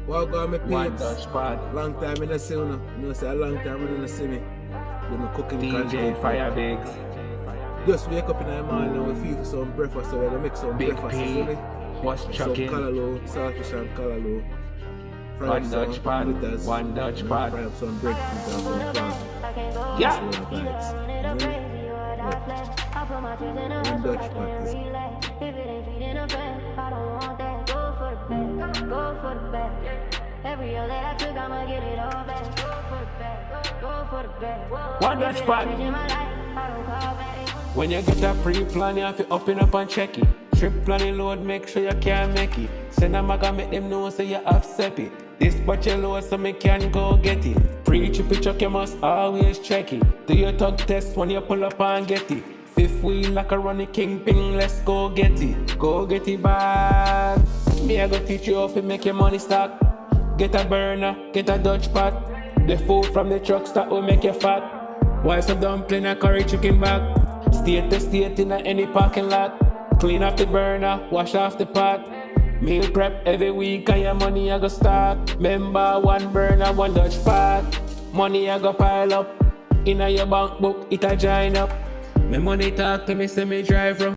Walk on my One peeps. Dutch pot. Long time in the see you. You know, say a long time you don't see me. Do my cooking DJ content. Firebigs. Just wake up in the morning and we feel for some breakfast, so we're gonna make some Big breakfast, P. isn't it? What's Some chucking? Callaloo, saltfish and Callaloo. Fry One up Dutch some pot. fritters, One Dutch you know, pot. fry up some bread and some pan. Yeah. That's what vibes. One Dutch pot is Every other I took, I'ma get it all back. Go for the bag, go for the bag. One Dutch pot. When you get a pre-plan, you have to open up and check it. Trip planning load, make sure you can make it. Send a maga, make them know so you accept it. This but your load so me can go get it. Pre-trip truck, you must always check it. Do your tug test when you pull up and get it. Fifth wheel like a running kingpin, let's go get it. Go get it back. Me I go teach you how to make your money stack. Get a burner, get a Dutch pot. The food from the trucks that will make you fat. While some dumpling and curry chicken back. State to state in any parking lot. Clean off the burner, wash off the pot. Meal prep every week and your money I go start. Remember, one burner, one Dutch pot. Money I go pile up. In your bank book, it a join up. My money talk to me, say me drive from